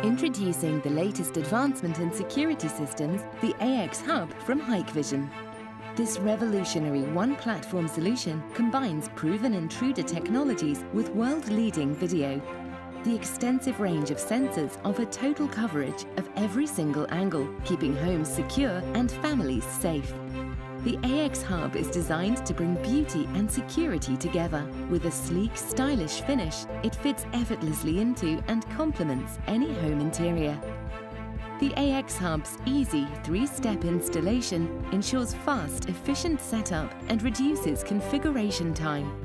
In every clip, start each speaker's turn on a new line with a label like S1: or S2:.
S1: Introducing the latest advancement in security systems, the AX Hub from HikVision. This revolutionary one-platform solution combines proven intruder technologies with world-leading video. The extensive range of sensors offer total coverage of every single angle, keeping homes secure and families safe. The AX Hub is designed to bring beauty and security together. With a sleek, stylish finish, it fits effortlessly into and complements any home interior. The AX Hub's easy three-step installation ensures fast, efficient setup and reduces configuration time.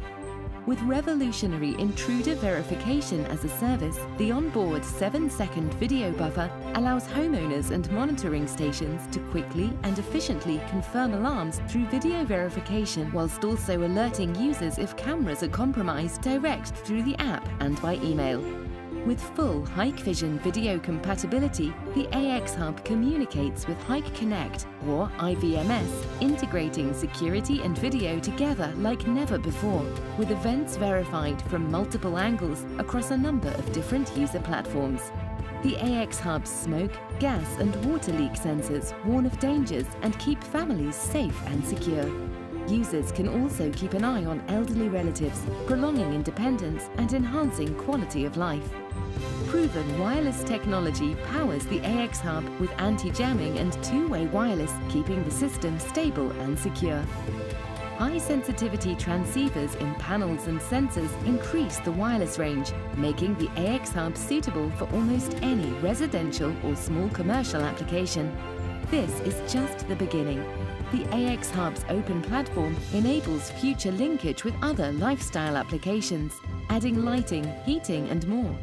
S1: With revolutionary intruder verification as a service, the onboard 7-second video buffer allows homeowners and monitoring stations to quickly and efficiently confirm alarms through video verification, whilst also alerting users if cameras are compromised direct through the app and by email. With full HikVision video compatibility, the AX Hub communicates with HikConnect or IVMS, integrating security and video together like never before, with events verified from multiple angles across a number of different user platforms. The AX Hub's smoke, gas and water leak sensors warn of dangers and keep families safe and secure. Users can also keep an eye on elderly relatives, prolonging independence and enhancing quality of life. Proven wireless technology powers the AX Hub with anti-jamming and two-way wireless, keeping the system stable and secure. High-sensitivity transceivers in panels and sensors increase the wireless range, making the AX Hub suitable for almost any residential or small commercial application. This is just the beginning. The AX Hub's open platform enables future linkage with other lifestyle applications, adding lighting, heating and more.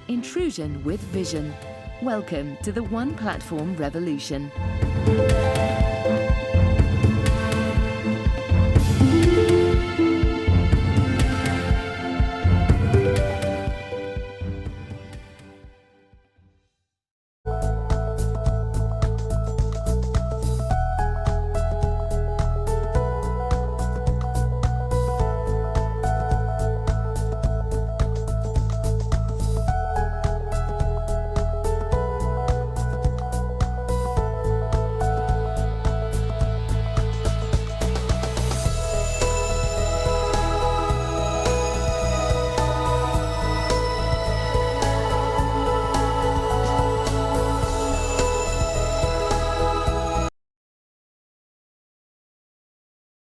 S1: Intrusion with vision. Welcome to the one platform revolution.